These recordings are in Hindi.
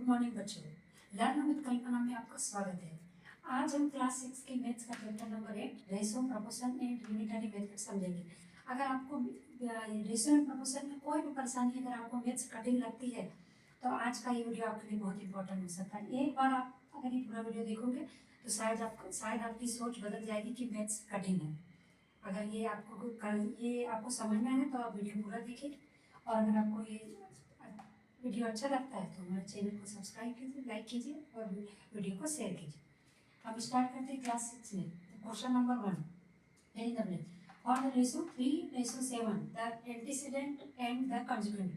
गुड मॉर्निंग बच्चों, लर्न विद कल्पना में आपका स्वागत है। आज हम क्लास 6 की मैथ्स का chapter number 8 ratio proportion and unitary method समझेंगे। अगर आपको रेशो एंड प्रपोर्शन में कोई भी परेशानी, अगर आपको मैथ्स कठिन लगती है तो आज का ये वीडियो आपके लिए बहुत इंपॉर्टेंट हो सकता है। एक बार आप अगर ये पूरा वीडियो देखोगे तो शायद आपकी सोच बदल जाएगी कि मैथ्स कठिन है। अगर ये आपको समझना है तो आप वीडियो पूरा देखिए, और अगर आपको ये वीडियो अच्छा लगता है तो हमारे चैनल को सब्सक्राइब कीजिए, लाइक कीजिए और वीडियो को शेयर कीजिए। अब स्टार्ट करते हैं क्लास 6 में। Question number 1, for the ratio 3:7 the antecedent and the consequent.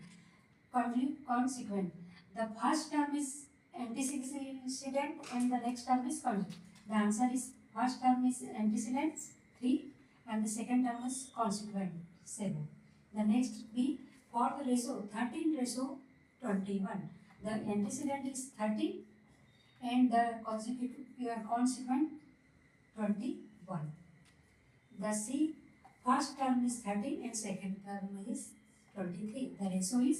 The first term is antecedent and the next term is consequent. The answer is first term is antecedent 3 and the second term is consequent 7. The next be for the ratio 13:21. The antecedent is 13 and the consequent 21. The C first term is 13 and second term is 23. The ratio is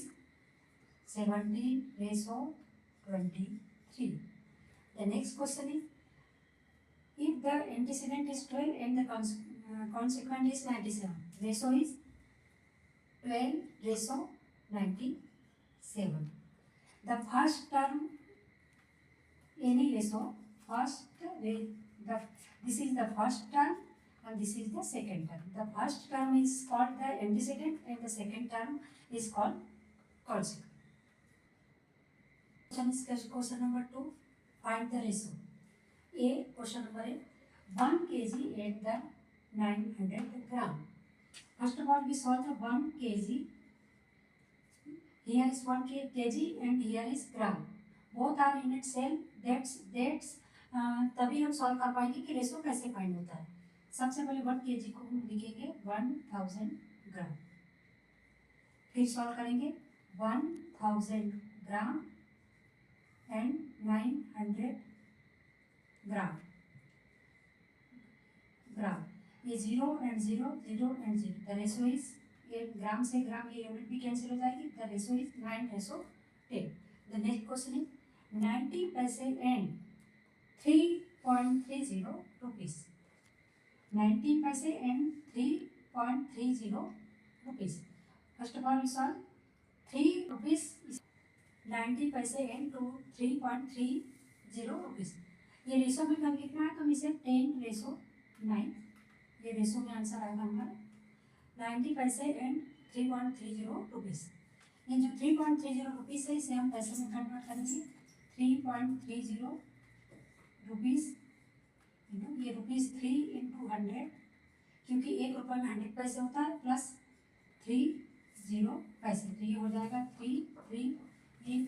17:23. The next question is, if the antecedent is 12 and the consequent is 97, ratio is 12:97. The first term, any ratio, this is the first term and this is the second term. The first term is called the antecedent and the second term is called consequent. Question number 2, find the ratio. Question number 8, 1 kg at the 900 gram. First of all, we solve the 1 kg. Here is 1 kg and here is gram. Both are unit cell. That's तभी हम सॉल्व कर पाएंगे कि रेशो कैसे फाइंड होता है। सबसे पहले 1 kg को हम लिखेंगे 1000 ग्राम, फिर सॉल्व करेंगे 1000 ग्राम and 900 ग्राम। ये 0 and 0, 0 and 0. The ratio is, ये ग्राम से ग्राम ये यूनिट भी कैंसिल हो जाएगी। The ratio is 9:10. The next question is 90 पैसे and 3.30 rupees. 90 पैसे and 3.30 rupees. First of all, we solve 3 rupees. 90 पैसे एंड 3.30 रुपीज़। ये रेशो में कब लिखना है तो हम इसे 10:9, ये रेशो में आंसर आएगा हमारा 90 पैसे एंड 3.30 रुपीज़। ये जो 3.30 रुपीज़ है इसे हम पैसे में कन्वर्ट करेंगे। 3.30 रुपीज़, ये रुपीज़ 3 × 100, क्योंकि 1 रुपये में 100 पैसे होता है, प्लस 30 पैसे, तो ये हो जाएगा 3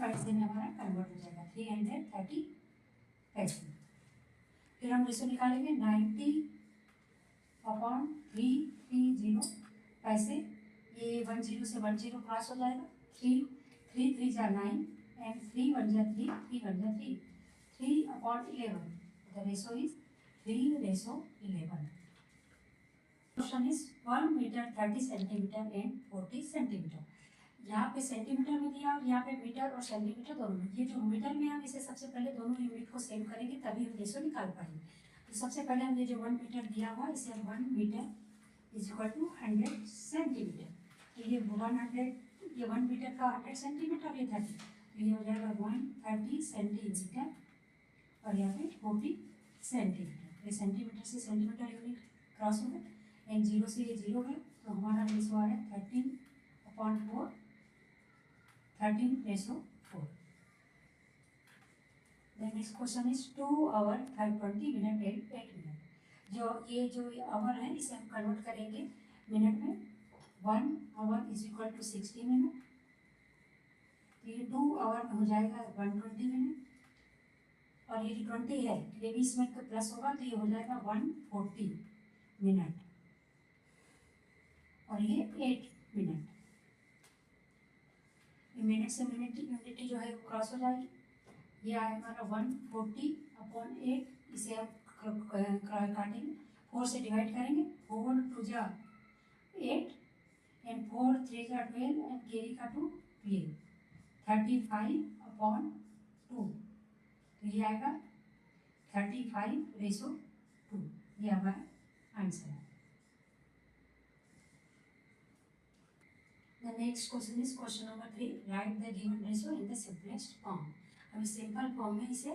पैसे में हमारा कन्वर्ट हो जाएगा 330 पैसे। फिर हम रेशो निकालेंगे 90/330 पैसे, ये 10 से 10 क्रॉस हो जाएगा। 3 3 जा 9 एंड 3 1 जा 3 3 1 जा 3 3/11. The ratio is 3:11. Question is 1 meter 30 centimetre and 40 centimetre. यहाँ पे सेंटीमीटर में दिया और यहाँ पे मीटर और सेंटीमीटर दोनों में। ये जो मीटर में हम इसे सबसे पहले दोनों यूनिट को सेव करेंगे तभी हम रेशो निकाल पाएंगे। तो सबसे पहले हमने जो 1 मीटर दिया हुआ इसे 1 metre is equal to 100 centimetre. तो ये 1 मीटर का 100 सेंटीमीटर, ये 30, तो ये हो जाएगा 130 सेंटीमीटर और यहाँ पे 40 सेंटीमीटर। ये सेंटीमीटर से सेंटीमीटर यूनिट क्रॉस हो गए एंड 0 से ये 0 गया, तो हमारा रेशो आया 13/4, 13:4. The next question is 2 hour 20 minute and 8 minute. जो आवर है इसे हम कन्वर्ट करेंगे मिनट में। 1 hour is equal to 60 minute, ये 2 hour में हो जाएगा 120 मिनट, और ये जो 20 है ये 20 मिनट का प्लस होगा तो ये हो जाएगा 140 मिनट, और ये 8 मिनट। मिनट से मिनट यूनिटी जो है वो क्रॉस हो जाएगी। ये आया हमारा 140/8, इसे हम काटेंगे, 4 से डिवाइड करेंगे। 4 2 जा 8 एंड 4 3 जा 12 एंड कैरी का 2 12, 35/2 तो ये आएगा 35:2, ये हमारा आंसर है। The next question is question number 3. Write the given ratio in the simplest form. हमें सिंपल फॉर्म में इसे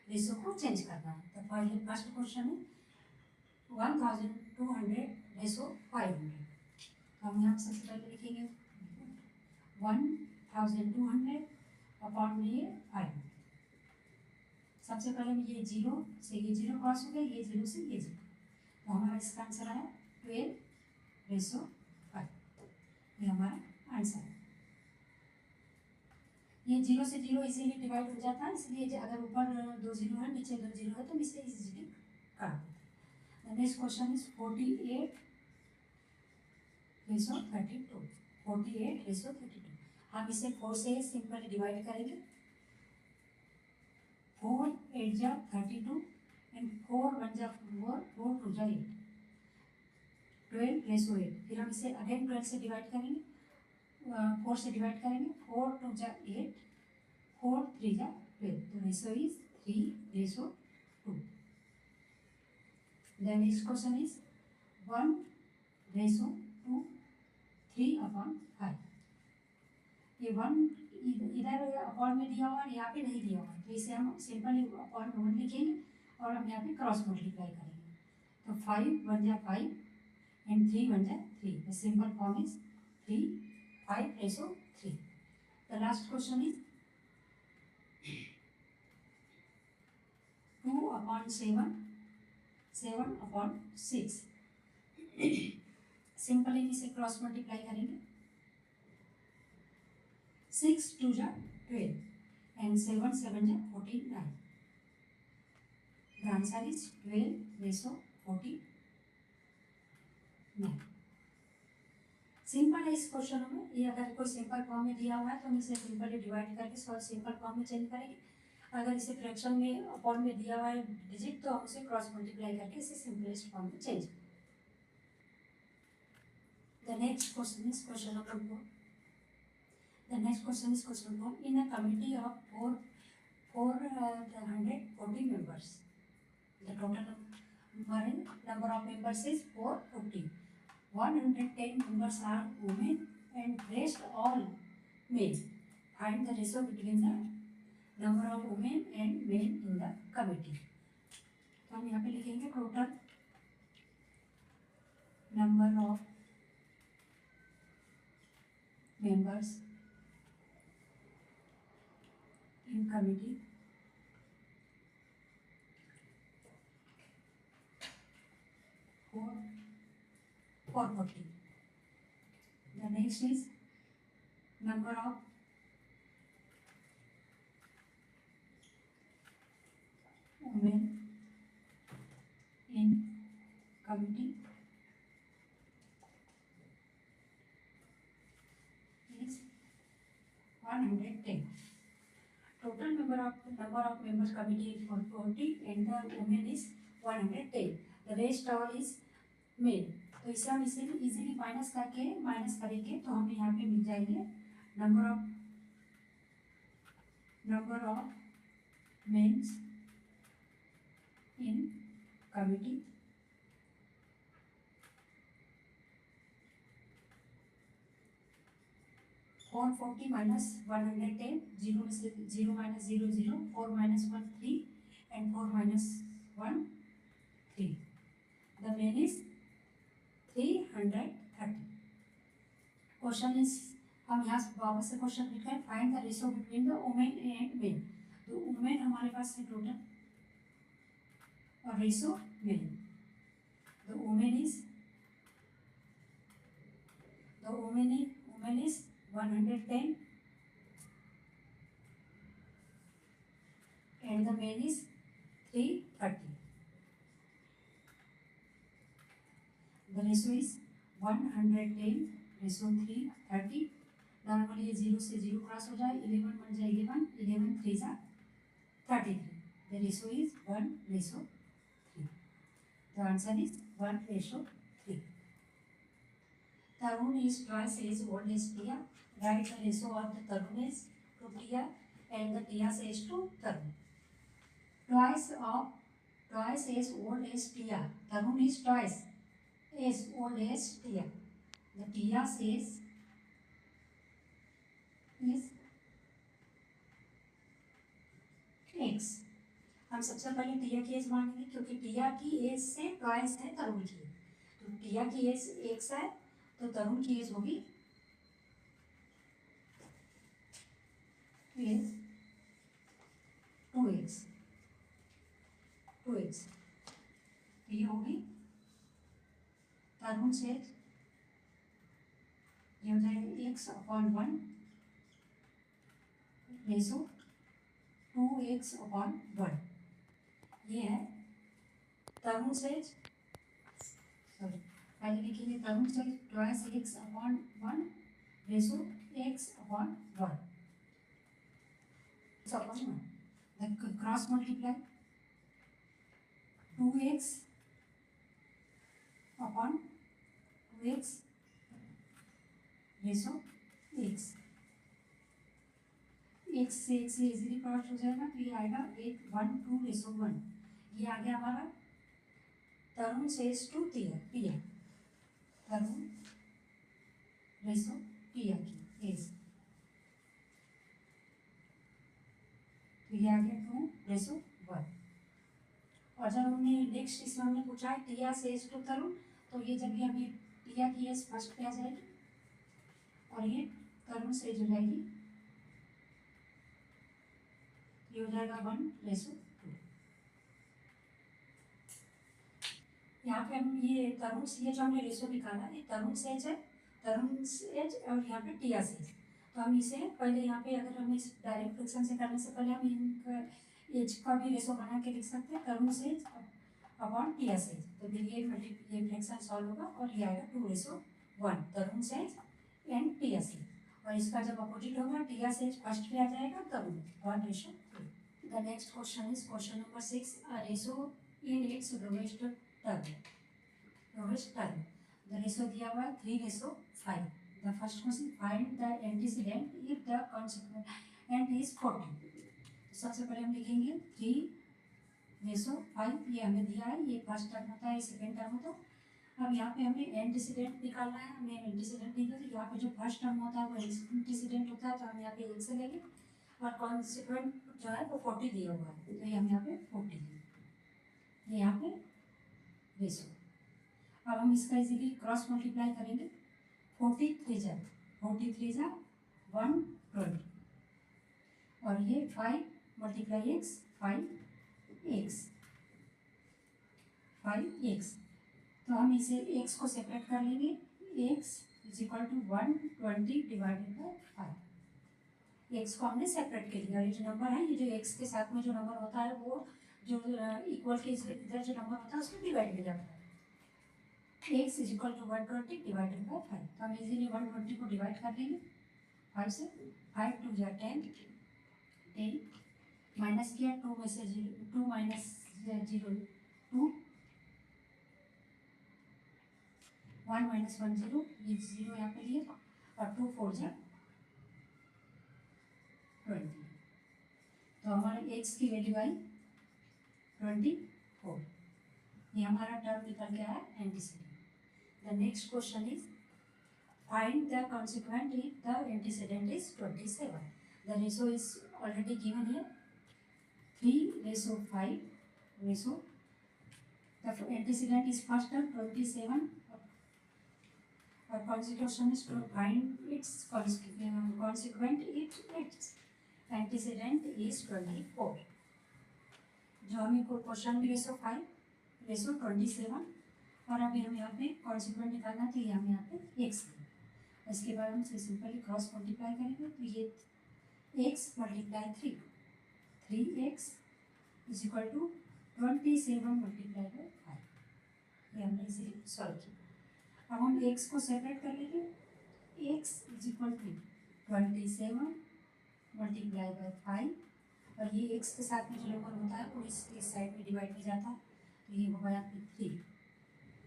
रेशो को चेंज करना है। तो पहले फर्स्ट क्वेश्चन है 1200 रेशो 500। तो हम यहाँ सबसे पहले लिखेंगे 1200 अपॉन में ये 500। सबसे पहले में ये 0 से ये 0 क्रॉस हो गया, ये 0 से ये 0, तो हमारा इसका आंसर आया 12:5। ये हमारा आंसर है। ये 0 से 0 इजीली डिवाइड हो जाता है, इसलिए अगर ऊपर 2 0 है नीचे 2 0 है तो इसे इजीली काट देते हैं। Next question is 48:32। 48:32 हम इसे 4 से सिंपली डिवाइड करेंगे। 4 8 जा 32 एंड 4 1 जा 4, 4 2 जा 8, 12:8। फिर हम इसे अगेन 12 से डिवाइड करेंगे, 4 से डिवाइड करेंगे, 4 2 जा 8, 4 3 जा 12, तो ratio is 3:2। The next question is 1:3/5। ये 1 इधर अपॉन में दिया हुआ है, यहाँ पे नहीं दिया हुआ है, तो इसे हम सिंपली अपॉन में 1 लिखेंगे और हम यहाँ पे क्रॉस मल्टीप्लाई करेंगे। तो 5 1 जा 5 एंड 3 1 जा 3। The simple form is 5:3। The last question is 2/7, 7/6। Simply इसे क्रॉस मल्टीप्लाई करेंगे। 6 2 जा 12 एंड 7 7 जा 49। The answer is 12:49। सिंपल है इस क्वेश्चन में। ये अगर कोई सिंपल फॉर्म में दिया हुआ है तो हम इसे सिंपली डिवाइड करके सिंपल फॉर्म में चेंज करेंगे। अगर इसे फ्रैक्शन में अपॉन में दिया हुआ है डिजिट तो हम उसे क्रॉस मल्टीप्लाई करके इसे सिंपलेस्ट फॉर्म में चेंज करेंगे। The next question is question number 4. The next question is question 4. In a committee of 440 members, the total number of members is 440. 110 members are women and rest all men. Find the ratio between the number of women and men in the committee. तो हम यहाँ पे लिखेंगे total number of members in committee for 440. The next is number of women in committee is 110. Total number of members committee is 440 and the women is 110. The rest all is male. तो इसे हम इसे इजीली माइनस करेंगे तो हमें यहाँ पे मिल जाएंगे number of mens in committee (440 minus 110), 0 में से 0 minus 0 0, 4 minus 1 3 and 4 minus 1 3. The man is 330. Question is हम यहाँ से वापस से क्वेश्चन लिख रहे हैं find the ratio between the women and main. तो वुमेन हमारे पास है टोटल और ratio main. The women is 110 and the man is 330. The ratio is 110 ratio 330. Normally ये 0 से 0 क्रॉस हो जाए, 11 बन जाए 11, 11 3 जा 33. The ratio is 1:3. The answer is 1:3. Tarun is twice as old as Tia. Write the ratio of the Tarun age to Tia and the Tia's age to Tarun. twice as old as Tia. Tarun is twice as old as Tia. The Tia says is X. हम सबसे पहले टिया की एज मानेंगे क्योंकि टिया की एज से ट्वाइस है तरुण की। तो टिया की एज एक्स है तो तरुण की एज होगी 2x। ये होगी तरुण से ये हो जाएगा x/1 रेसो 2x/1। ये है तरुण से सॉरी पहले लिखेंगे तरुण से twice x/1 ratio x/1 the cross multiply 2x/2x ratio x। x से इजीली क्रॉस हो जाएगा तो ये आएगा 1/2 ये आ गया हमारा तरुण says to Tiya Tarun Resso टिया की एज। तो ये आ गया 2/1। और जब हमने नेक्स्ट इसमें हमने पूछा है टिया सेज टू तरुण तो ये जब ये अभी टिया की एज फर्स्ट पे आ जाएगी और ये तरुण सेज हो जाएगी, ये हो जाएगा 1/2। यहाँ पे हम ये तरुण से जो हमने रेशो निकाला ये तरुण सेज है, तरुण सेज और यहाँ पे टिया सेज। तो हम इसे पहले यहाँ पे अगर हम इस डायरेक्ट फ्रैक्शन से करने से पहले हम इनका एज का भी रेशो बना के लिख सकते हैं तरुण सेज अपॉन टिया सेज। तो फिर ये फ्रैक्शन सॉल्व होगा और ये आएगा 2/1 तरुण सेज एंड टिया सेज। और इसका जब अपोजिट होगा टिया सेज फर्स्ट पे आ जाएगा तरुण 1/2। The next question is question number 6 ratio in its lowest term. The ratio दिया हुआ है 3/5। The first question find the antecedent if the consequent is 40। तो सबसे पहले हम लिखेंगे 3/5 ये हमें दिया है, ये फर्स्ट टर्म होता है, सेकेंड टर्म होता है। अब यहाँ पे हमें एंटीसीडेंट निकालना है, हमें एंटीसीडेंट निकाल यहाँ पे जो फर्स्ट टर्म होता है वो एंटीसीडेंट होता है तो हम यहाँ पे 1 से लेंगे और कॉन्सिक्वेंट जो है वो 40 दिया हुआ है तो ये हम यहाँ पे 40 लेंगे, ये यहाँ पे रेशो। अब हम इसका इजीली क्रॉस मल्टीप्लाई करेंगे 40 3 जा 120 और ये 5 × x 5x। तो हम इसे x को सेपरेट कर लेंगे, x = 120 डिवाइडेड बाय 5। x को हमने सेपरेट कर लिया, ये जो नंबर है ये जो x के साथ में जो नंबर होता है वो जो इक्वल के इधर जो नंबर होता है उसमें डिवाइड हो जाता है। x = 120 divided by 5। तो हम इजीली 120 को डिवाइड कर लेंगे 5 से। 5 × 2 = 10 माइनस किया 2 में से 2 - 0 2 1 - 1 0 ये 0 यहाँ पे लिए और 2 4 = 20। तो हमारे x की वैल्यू आई 24। ये हमारा टर्म निकल गया है antecedent. The next question is find the consequent if the antecedent is 27। The ratio is already given here 3/5 ratio. The antecedent is first term 27 और consequent is to find its consequent if its antecedent is 24। जो हमें क्वेश्चन में रेशो 5 रेशो 27 और अभी हम यहाँ पे कॉन्सिक्वेंट निकालना तो ये हम यहाँ पे x लेंगे। इसके बाद हम सिंपली क्रॉस मल्टीप्लाई करेंगे तो ये x × 3 3x = 27 × 5। ये हमने इजीली सॉल्व किया। अब हम x को सेपरेट कर लेंगे, x = 27 × 5 और ये x के साथ में जो नंबर होता है वो इस साइड में डिवाइड हो जाता है तो ये होगा यहाँ पे 3।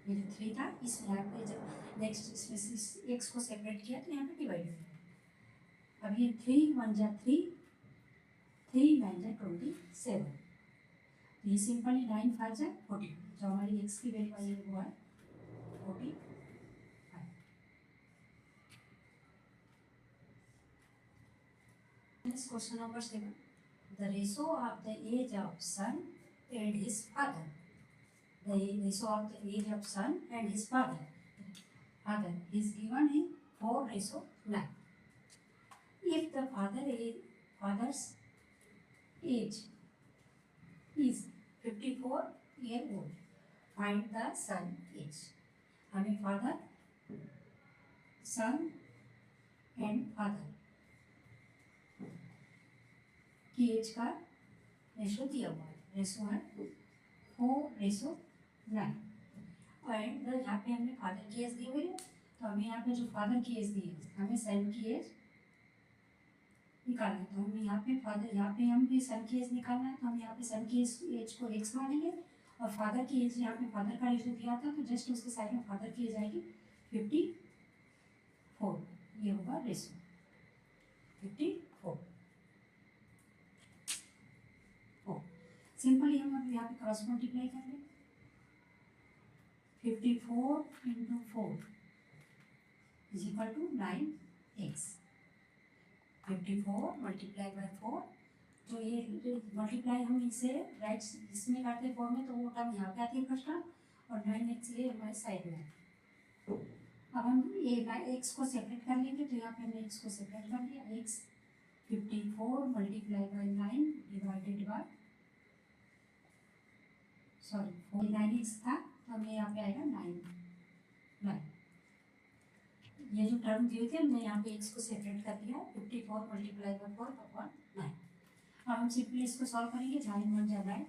ये जो 3 था इसमें यहाँ पे जब नेक्स्ट इसमें x को सेपरेट किया तो यहाँ पे डिवाइड हो गया। अब ये 3 × 1 = 3 3 × 9 = 27 ये सिंपली 9 5 जा 40, जो हमारी x की वैल्यू आई है वो है 45। Question number 7, the ratio of the age of son and his father, the ratio of the age of son and his father is given in 4:9. If the father's age is 54 years old, find the son age. हमें father, son and father की एज का रेशो दिया हुआ है, रेशो है 4:9। एंड यहाँ पे हमने फादर की एज दी हुई है, तो हमें यहाँ पे जो फादर की एज दी है हमें सन की एज निकालना है। तो हम यहाँ पे हम भी सन की एज निकालना है, तो हम यहाँ पे सन की एज को x मानेंगे और फादर की एज, यहाँ पे फादर का रेशो दिया था तो जस्ट उसके साइड में फादर की एज आएगी 54, ये होगा रेशो 54। सिंपली हम अब यहाँ पे क्रॉस मल्टीप्लाई कर लें, 54 × 4 = 9x। 54 × 4, तो ये मल्टीप्लाई हम इसे राइट इसमें करते फॉर्म में, तो वो टर्म यहाँ पे आती है फर्स्ट टर्म, और 9x ये हमारे साइड में। अब हम ये x को सेपरेट कर लेंगे, तो यहाँ पे हमने x को सेपरेट कर लिया, x 54 × 9 डिवाइडेड बाय 9x था, तो हमें यहाँ पे आएगा 9। ये जो टर्म दिए थे हमने यहाँ पे x को सेपरेट कर दिया, 54 × 4/9। अब हम सिंपली इसको सॉल्व करेंगे, 9 1 जा 9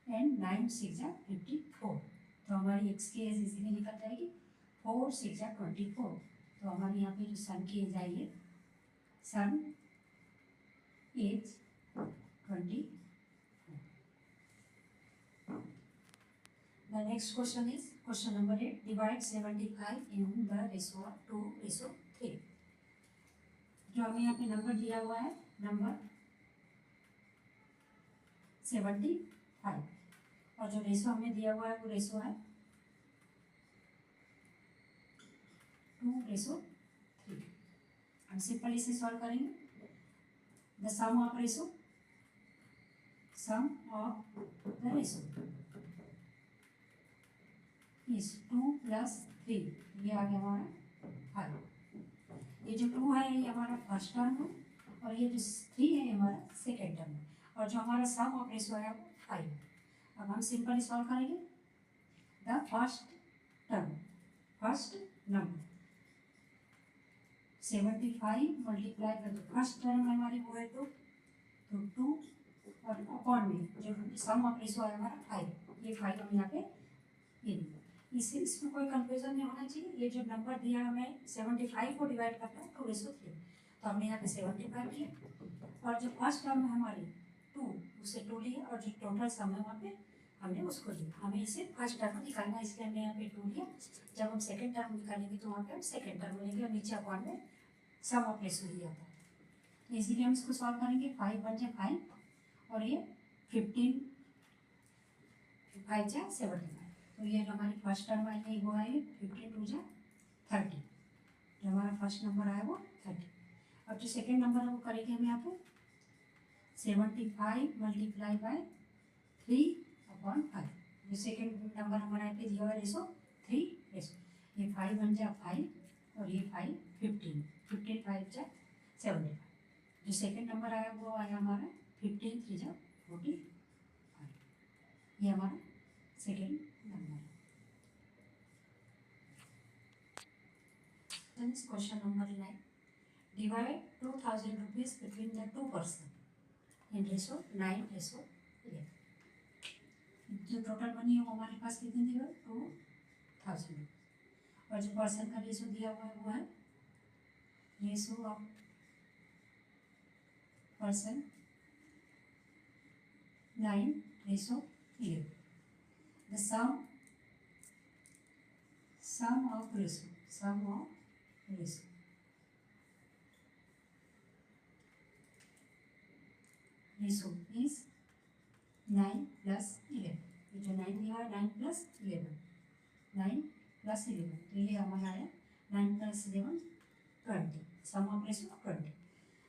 एंड 9 6 जा 54, तो हमारी x की एज इजीली निकल जाएगी, 4 6 जा 24। तो हमारी यहाँ पे जो सन की एज आई है, सन as 24। The next question is question number 8. Divide 75 in the ratio of 2:3. जो हमें यहाँ पे नंबर दिया हुआ है, नंबर 75, और जो रेशो हमें दिया हुआ है वो रेशो है 2:3। हम सिंपल इसे सॉल्व करेंगे। The sum of ratio is 2 + 3, ये आ गया हमारा 5। ये जो 2 है ये हमारा फर्स्ट टर्म है, और ये जो 3 है ये हमारा सेकेंड टर्म है, और जो हमारा सम ऑफ रेशो है वो 5। अब हम सिंपली सॉल्व करेंगे। द फर्स्ट नंबर 75 मल्टीप्लाई कर दो, फर्स्ट टर्म हमारी वो है 2, तो 2 और अपॉन में जो सम ऑफ रेशो है हमारा 5, ये 5 हम यहाँ पे इन। इसमें कोई कंफ्यूजन नहीं होना चाहिए। ये जो नंबर दिया हमें 75 को डिवाइड करना है 2:3, तो हमने यहाँ पे 75 लिया, और जो फर्स्ट टर्म है हमारी 2, उसे 2 लिया, और जो टोटल सम है वहाँ पे हमने उसको लिया। हमें इसे फर्स्ट टर्म निकालना है, इसलिए हमने यहाँ पे 2 लिया। जब हम सेकेंड टर्म निकालेंगे तो वहाँ पे हम सेकेंड टर्म लेंगे, और नीचे अपॉन में सम ऑफ रेशो ही आता है। तो इसीलिए हम इसको सॉल्व करेंगे। 5 1 जा 5, और ये 15 5 जा 75, तो ये हमारी फर्स्ट टर्म आई वो आई 15 2 जा 30, जो हमारा फर्स्ट नंबर आया वो 30। अब जो सेकेंड नंबर है वो करेंगे हम यहाँ पे 75 मल्टीप्लाई बाय 3/5। जो सेकेंड नंबर हमारा यहाँ पे दिया हुआ रेशो 3 रेशो, ये 5 1 जा 5, और ये 5 15 15 5 जा 75। जो सेकेंड नंबर आया वो आया हमारा 15 3 जा 45, ये हमारा second number. Question number 9. Divide 2000 rupees between the two person in ratio 9:11. जो टोटल मनी है वो हमारे पास कितनी दी हुई 2000, और जो पर्सन का रेशो दिया हुआ है वो है ratio of person 9:11। The sum of ratio is 9 + plus 11, 9 plus 11, तो ये हमारा आया 9 plus 11 20, sum of ratio 20.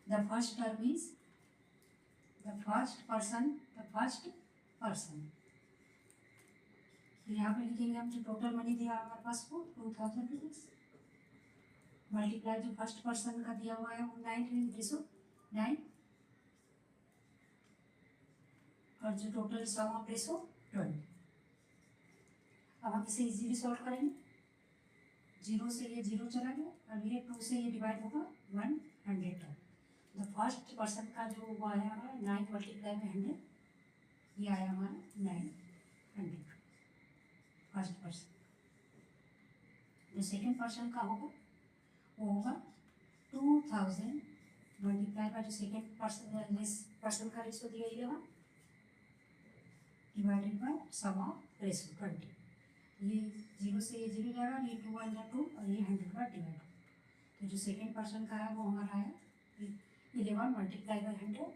The first term is the first person. यहाँ पे लिखेंगे हम जो टोटल मनी दिया हमारे पास को 2000 रुपीज मल्टीप्लाई जो फर्स्ट पर्सन का दिया हुआ है वो 9 रेशो 9 और जो टोटल सम ऑफ रेशो 20. अब हम इसे इजीली सॉल्व करेंगे. 0 से ये 0 चला गया और ये 2 से ये डिवाइड होगा 100 का. तो फर्स्ट पर्सन का जो वो आया हमारा 9 मल्टीप्लाई में 100, ये आया हमारा 900 फर्स्ट पर्सन. जो सेकेंड पर्सन का होगा वो होगा 2000 मल्टीप्लाई बाय जो सेकेंड पर्सन का रेशो दिया 11 divided by sum of ratio 20. ये 0 से ये 0 जाएगा, ये 2 1 2 और ये 100 का डिवाइड. तो जो सेकेंड पर्सन का है वो हमारा आया 11 मल्टीप्लाई बाय 100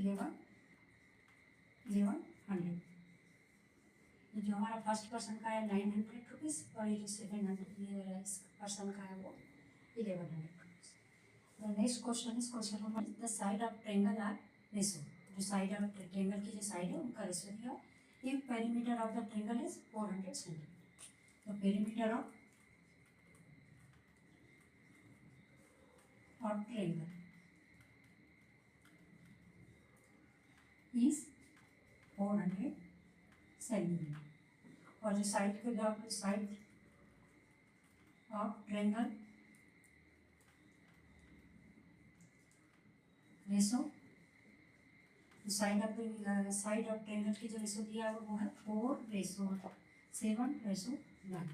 11 100. ये जो हमारा फर्स्ट पर्सन का है 900 रुपीज़ और ये जो सेकेंड पर्सन का है वो 1100 rupees. The next question is question number the side of triangle are ratio. जो साइड ऑफ ट्रायंगल की जो साइड है उनका रेशो दिया. If perimeter of the triangle is 400 centimetre. तो perimeter of triangle is 400 centimetre. और जो साइड के side of triangle ratio, side of triangle की जो रेशो दिया है वो है 4:7:9.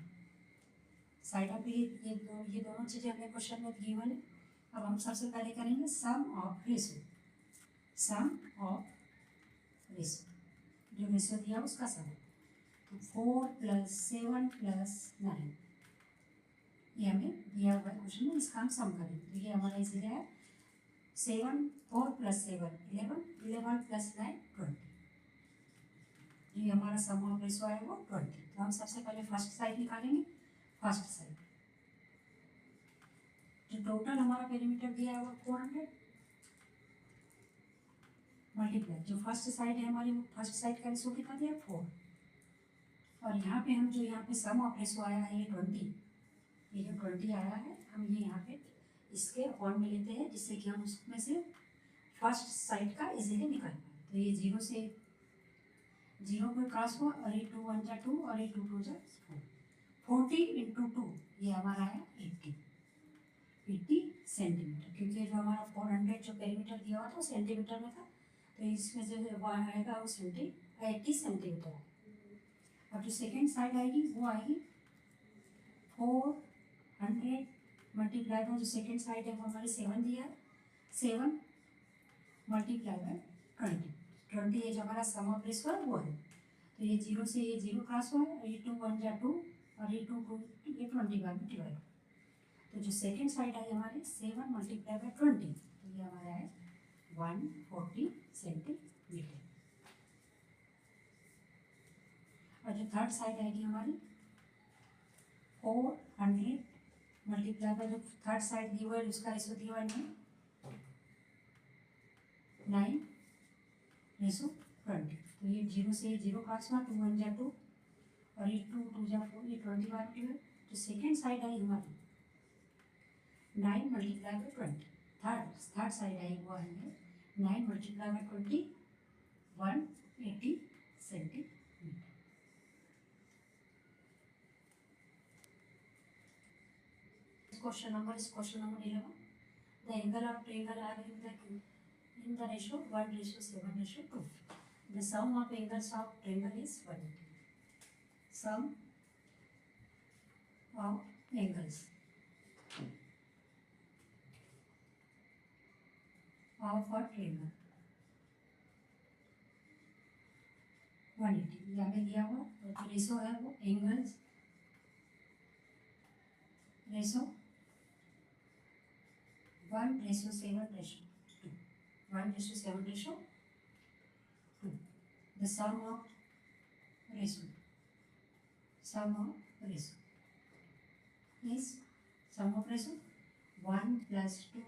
साइड ऑफ ये दोनों चीज़ें हमें क्वेश्चन में गिवन है. अब हम सबसे पहले करेंगे सम ऑफ रेशो. जो रेशो दिया उसका सम. तो 4 + 7 + 9 ये हमें दिया हुआ है क्वेश्चन में. इसका हम सम करेंगे. तो ये हमारा इसीलिए है 4 + 7 11 11 + 9 20. ये हमारा सम ऑफ रेशो है वो 20. तो हम सबसे पहले फर्स्ट साइड निकालेंगे. फर्स्ट साइड जो टोटल हमारा पेरीमीटर दिया है वो 400 मल्टीप्लाई जो फर्स्ट साइड है हमारी, फर्स्ट साइड का रेशो कितना दिया 4. और यहाँ पे हम जो यहाँ पे सम ऑफ रेशो आया है ये 20. ये जो 20 आया है हम ये यहाँ पे इसके अपॉन में लेते हैं जिससे कि हम उसमें से फर्स्ट साइड का इजीली निकाल पाए. तो ये 0 से 0 को क्रॉस हुआ और ये 2 1 जा 2 और ये 2 2 जा 4. 40 × 2 ये हमारा है 80 सेंटीमीटर. क्योंकि जो हमारा 400 जो पेरीमीटर दिया हुआ था वो सेंटीमीटर में था, तो इसमें जो वो आएगा वो 80 सेंटीमीटर. अब जो सेकेंड साइड आएगी वो आएगी 400 मल्टीप्लाई बाय जो सेकेंड साइड है वो हमारी 7 दिया है. 7 मल्टीप्लाई बाय 20 ये जो हमारा सम ऑफ रेशो है वो है. तो ये 0 से ये 0 क्रॉस हुआ है और ये 2 1 जा 2 और ये 2 2 ये 21 में डिवाइड. तो जो सेकेंड साइड है हमारे 7 मल्टीप्लाई बाय 20 तो ये हमारा है 140 सेंटीमीटर. और जो थर्ड साइड आएगी हमारी 400 मल्टीप्लाई बाय जो थर्ड साइड दी हुआ है उसका रेशो दिया हुआ है 9:20. तो ये 0 से ये 0 क्रॉस हुआ 2 1 जा 2 और ये 2 2 जा 4 ये 21 डिवाइड. तो सेकेंड साइड आई हमारी 9 multiply by 20. Third side I वो है 9 multiply by 20 180 centimetre. Question number 11. The angle of triangle are in the ratio 1:7:2. The sum of angles of triangle is 180. Sum of angles of a triangle 180. यहाँ पे दिया हुआ तो रेशो है वो angles ratio 1:7:2. 1:7:2. The sum of ratio, sum of ratio is sum of ratio 1 plus 2,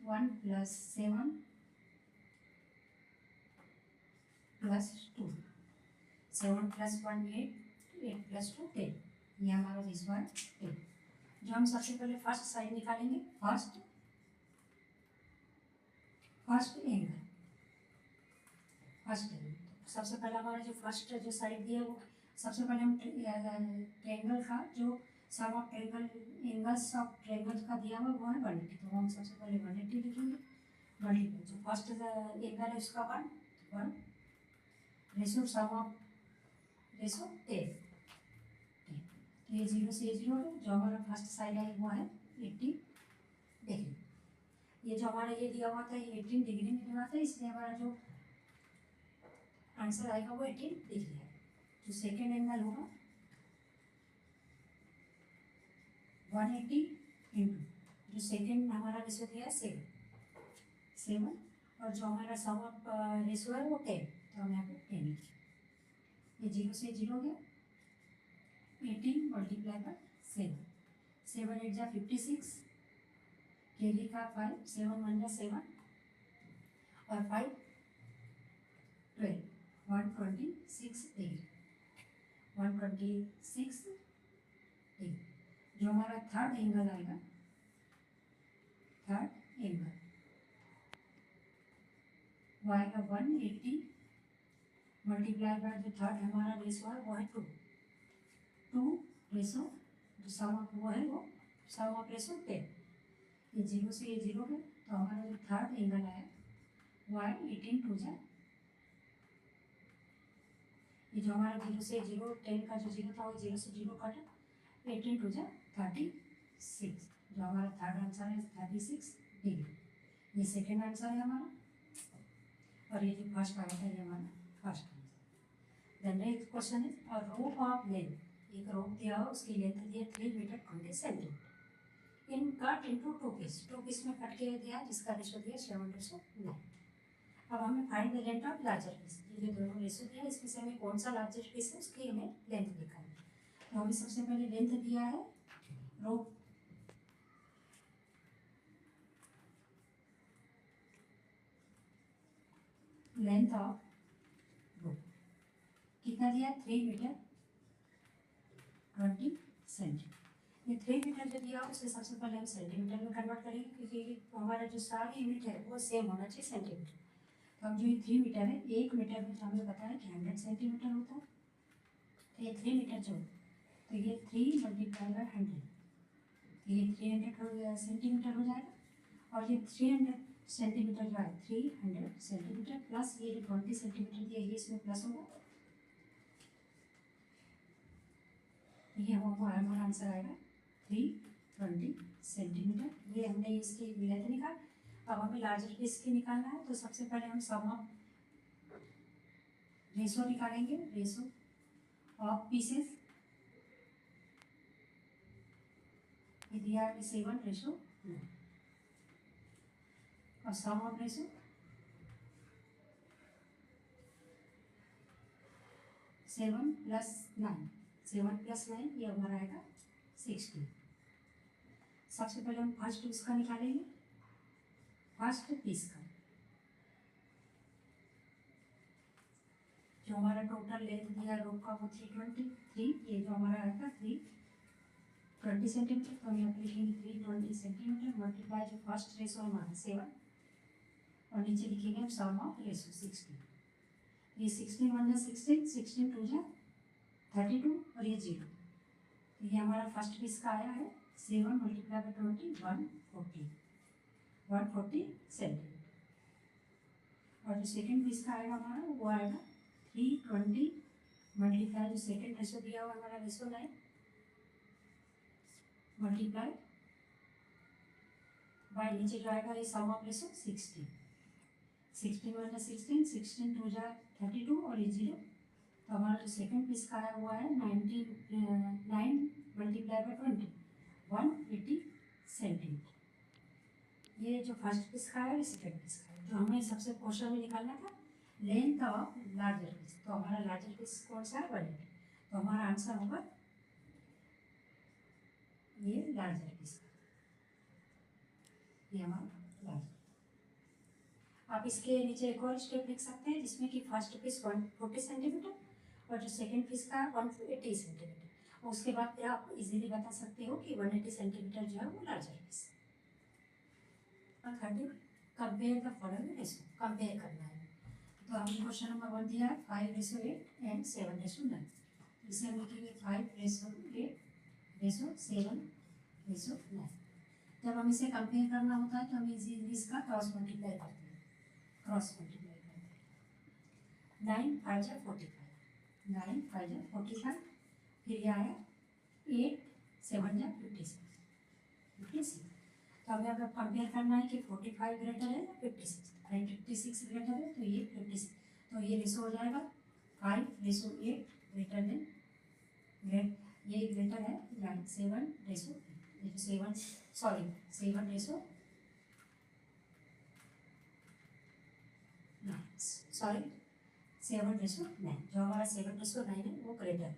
1 plus 7 plus 2, 7 plus 1 8, 8 plus 2 10, ये हमारा दिस वन 10। जो हम सबसे पहले फर्स्ट साइड निकालेंगे, फर्स्ट एंगल, सबसे पहले हमारा जो फर्स्ट जो साइड दिया वो सबसे पहले हम ट्रायंगल का जो sum of triangle angles of triangle का दिया हुआ वो है 180, तो हम सबसे पहले 180 लिखेंगे। मल्टीप्लाई जो फर्स्ट एंगल है उसका 1 रेशो सम ऑफ रेशो 10, तो ये 0 से 0 है। जो हमारा फर्स्ट साइड है वो है 80 डिग्री। ये जो हमारा ये दिया हुआ था ये 18 डिग्री में दिया था, इसलिए हमारा जो आंसर आएगा वो 18 डिग्री है। जो सेकेंड एंगल होगा 180 इंटू जो सेकेंड हमारा रेशो दिया है 7, और जो हमारा सम ऑफ रेशो है वो 10, तो हम यहाँ पे 10 लिखेंगे। ये 0 से 0 गया, 18 मल्टीप्लाई बाय 7, 7 8 जा 56, कैरी का 5, 7 1 जा 7 और 5 12, 126 डिग्री, 126 डिग्री। जो हमारा थर्ड एंगल आएगा, थर्ड एंगल वो आएगा 180 मल्टीप्लाई बाय जो थर्ड हमारा रेशो है वो है 2 रेशो जो सम ऑफ वो है वो सम ऑफ रेशो 10। ये 0 से ये 0 है, तो हमारा जो थर्ड एंगल आया वो है 18 2 जा, ये जो हमारा 0 से 0 10 का जो 0 था वो 0 से 0 काटा, 18 2 जा 36, जो हमारा थर्ड आंसर है 36 डिग्री। ये सेकेंड आंसर है हमारा, और ये जो फर्स्ट आया था ये हमारा first answer. The next question is a rope of length, एक रोप दिया हो उसकी लेंथ दिया 3 metre 20 centimetre in cut into 2 piece में कट किया गया जिसका रेशो दिया 7:9। अब हमें find the length of larger piece, ये जो दोनों रेशो दिया इसमें से हमें कौन सा लार्जर पीस है उसकी हमें लेंथ निकालनी है। तो हमें सबसे पहले लेंथ दिया है रोप लेंथ ऑफ रोप कितना दिया 3 मीटर 20 सेंटीमीटर। ये 3 मीटर जो दिया उसे सबसे पहले हम सेंटीमीटर में कन्वर्ट करेंगे, क्योंकि हमारा जो सारा यूनिट है वो सेम होना चाहिए सेंटीमीटर। तो हम जो ये 3 मीटर है, 1 मीटर में हमें पता है कि 100 सेंटीमीटर होता है, तो ये 3 मीटर जो तो ये 3 मल्टीप्लाई बाय 100, तो ये 300 सेंटीमीटर हो जाएगा। और ये 300 सेंटीमीटर जो है 300 सेंटीमीटर प्लस ये जो 20 सेंटीमीटर दिया ये इसमें प्लस होगा, ये हमारा आंसर आएगा 320 सेंटीमीटर। ये हमने इसकी लेंथ निकाल। अब हमें लार्जर पीस की निकालना है, तो सबसे पहले हम सम ऑफ रेशो निकालेंगे, रेशो ऑफ पीसेस ये दिया है 7:9 और सम ऑफ रेशो 7 + 9 ये हमारा आएगा 16। सबसे पहले हम फर्स्ट उसका निकालेंगे, फर्स्ट पीस का जो हमारा टोटल लेंथ दिया रोप का वो 323, ये जो हमारा आएगा 320 सेंटीमीटर, तो हम यहाँ पे लिखेंगे 320 सेंटीमीटर मल्टीप्लाई जो फर्स्ट रेशो हमारा 7 और नीचे लिखेंगे हम सम ऑफ रेशो 16। ये 16 1 जा 16, 16 2 जा 32 और ये 0, तो ये हमारा फर्स्ट पीस का आया है 7 मल्टीप्लाई बाय 20 140 सेंटीमीटर। और जो सेकेंड पीस का आएगा हमारा वो आएगा 320 मल्टीप्लाई जो सेकेंड रेशो दिया हुआ हमारा रेशो 9 मल्टीप्लाई बाय नीचे जो आएगा ये सम ऑफ रेशो 16, 16 1 जा 16, 16 2 जा 32 और ये 0, तो हमारा जो सेकेंड पीस का आया हुआ है 9 मल्टीप्लाई बाय 20 180 सेंटीमीटर। ये जो फर्स्ट पीस का है ये सेकेंड पीस का है। जो हमें सबसे क्वेश्चन में निकालना था लेंथ ऑफ लार्जर पीस, तो हमारा लार्जर पीस कौन सा है 180, तो हमारा आंसर होगा ये लार्जर पीस, ये हमारा लार्जर। आप इसके नीचे एक और स्टेप लिख सकते हैं जिसमें कि फर्स्ट पीस 140 सेंटीमीटर और जो सेकेंड पीस का 180 सेंटीमीटर। उसके बाद फिर आप इजीली बता सकते हो कि 180 सेंटीमीटर जो है वो larger piece. 30 compare the following ratio, compare करना है। तो हमने क्वेश्चन नंबर 1 दिया है 5:8 एंड 7:9। इसे हम लिखेंगे 5:8:7:9। जब हम इसे कंपेयर करना होता है तो हम इजीली इसका क्रॉस मल्टीप्लाई करते हैं, क्रॉस मल्टीप्लाई करते हैं। 9 5 जा 45, 9 5 जा 45, फिर ये आया 8 7 जा 56, 56। तो हमें अगर कंपेयर करना है कि 45 ग्रेटर है या 56, 56 ग्रेटर है तो ये 56, तो ये रेशो हो जाएगा 5:8 ग्रेटर देन ये ग्रेटर है 7:9 जो हमारा 7:9 है वो ग्रेटर है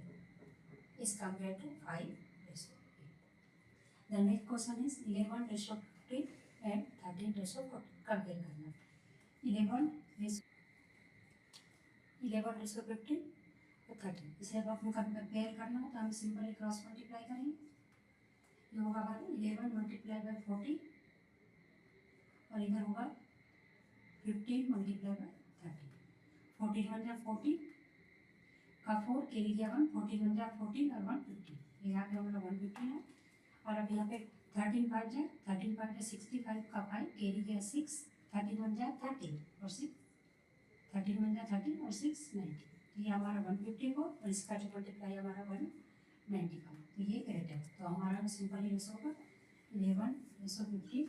इस compare to 5:8। The next question is 11:15 and 13:40 compare करना। 11:15 और 13, इसे अब आपको कंपेयर करना हो तो हम सिंपली क्रॉस मल्टीप्लाई करेंगे। ये होगा हमारा 11 मल्टीप्लाई बाय 40 और इधर होगा 15 मल्टीप्लाई बाय 13। 14 1 जा 40 का 4 कैरी किया 1, 14 1 जा 14 और 1 15, यहाँ पे हमारा 115 है। और अब यहाँ पे 13 5 जा 65 का 5 कैरी किया 6, 13 1 जा 13 और 6, 13 1 जा 13 और 6 90। ये हमारा 150 को और इसका जो मल्टीप्लाई हमारा 190 का, तो ये ग्रेटर है। तो हमारा सिंपली रेशो होगा 11:50,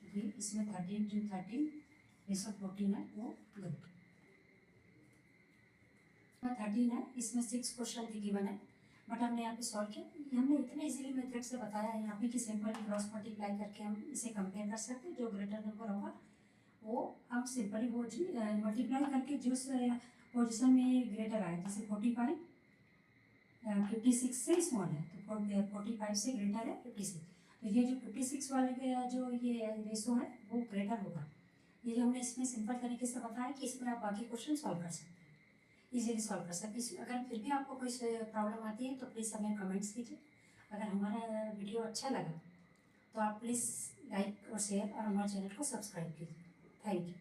क्योंकि इसमें 13:13 है वो ग्रेटर। 13 है, इसमें 6 क्वेश्चन की गिवन है बट हमने यहाँ पे सॉल्व किया। हमने इतने इजीली मेथड से बताया है यहाँ पे कि सिंपली क्रॉस मल्टीप्लाई करके हम इसे कंपेयर कर सकते हैं। जो ग्रेटर नंबर होगा वो हम सिंपली वो मल्टीप्लाई करके जो पोजिशन में ग्रेटर आए, जैसे 45 56 से स्मॉल है तो 45 से ग्रेटर है 56, तो ये जो 56 वाले जो ये रेशो है वो ग्रेटर होगा। ये जो हमने इसमें सिंपल तरीके से बताया कि इसमें आप बाकी क्वेश्चन सॉल्व कर सकते हैं, इजीली सॉल्व कर सकते हैं। अगर फिर भी आपको कोई प्रॉब्लम आती है तो प्लीज़ हमें कमेंट्स कीजिए। अगर हमारा वीडियो अच्छा लगा तो आप प्लीज़ लाइक और शेयर और हमारे चैनल को सब्सक्राइब कीजिए। Thank you.